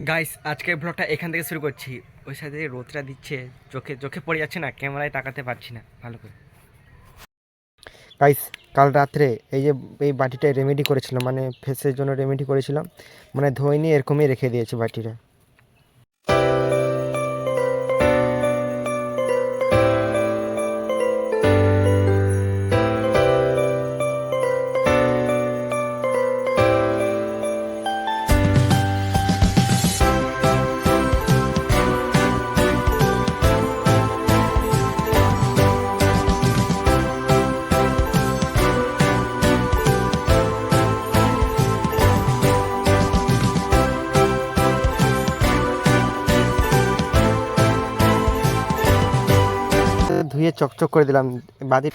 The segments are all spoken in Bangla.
গাইস আজকের ব্লগটা এখান থেকে শুরু করছি। ওই সাথে রোদটা দিচ্ছে, চোখে চোখে পড়ে যাচ্ছে না, ক্যামেরায় তাকাতে পারছি না ভালো করে। গাইস কাল রাত্রে এই যে এই বাটিটা রেমেডি করেছিলাম, মানে ফেসের জন্য রেমেডি করেছিলাম, মানে ধোয়নি, এরকমই রেখে দিয়েছি বাটিটা। ধুয়ে চকচক করে দিলাম বাটি।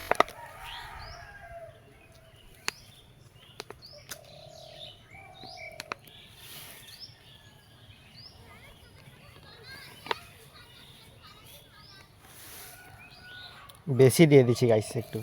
বেশি দিয়ে দিচ্ছি গাইস একটু।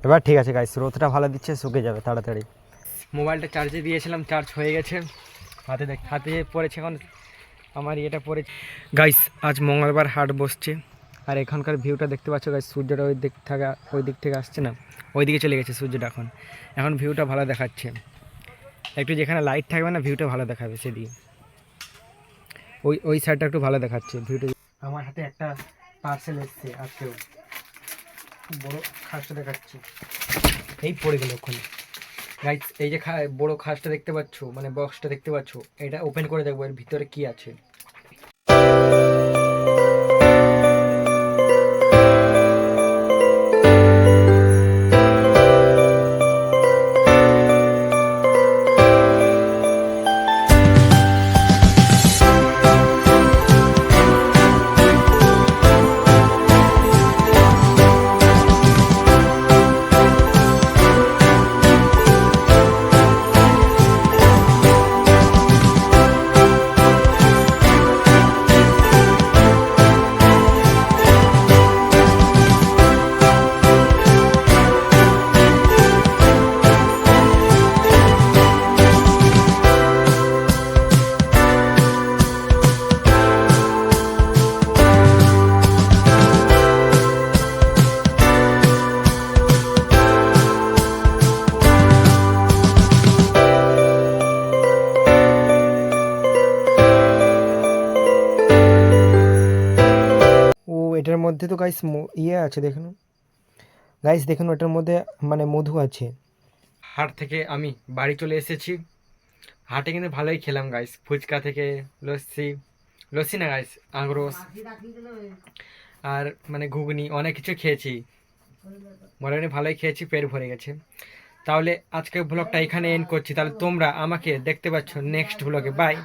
এবার ঠিক আছে গাইস, রোদটা ভালো দিচ্ছে, শুকে যাবে তাড়াতাড়ি। মোবাইলটা চার্জে দিয়েছিলাম, চার্জ হয়ে গেছে। হাতে পড়েছে এখন আমার ইয়েটা পড়েছে। গাইস আজ মঙ্গলবার হাট বসছে, আর এখানকার ভিউটা দেখতে পাচ্ছ গাইস, সূর্যটা ওই দিক থেকে আসছে না, ওই দিকে চলে গেছে সূর্যটা। এখন এখন ভিউটা ভালো দেখাচ্ছে, একটু যেখানে লাইট থাকবে না ভিউটা ভালো দেখাবে সেদিকে। ওই সাইডটা একটু ভালো দেখাচ্ছে ভিউটা। আমার হাতে একটা পার্সেল এসছে আজকেও, খুব বড় খাসটা দেখাচ্ছি, এই পড়ে গেল ওখানে। গাইস এই যে বড় খাসটা দেখতে পাচ্ছ, মানে বক্সটা দেখতে পাচ্ছ, এটা ওপেন করে দেখবো এর ভিতরে কি আছে। ও এটার মধ্যে তো গাইস ইয়ে আছে, দেখুন গাইস, দেখুন ওটার মধ্যে মানে মধু আছে। হাট থেকে আমি বাড়ি চলে এসেছি। হাটে কিন্তু ভালোই খেলাম গাইস, ফুচকা থেকে লস্যি, লস্যি না গাইস, আঙরস, আর মানে ঘুগনি, অনেক কিছু খেয়েছি। মোটামুটি ভালোই খেয়েছি, পেট ভরে গেছে। তাহলে আজকে ব্লগটা এখানে এন্ড করছি, তাহলে তোমরা আমাকে দেখতে পাচ্ছ নেক্সট ব্লগে। বাই।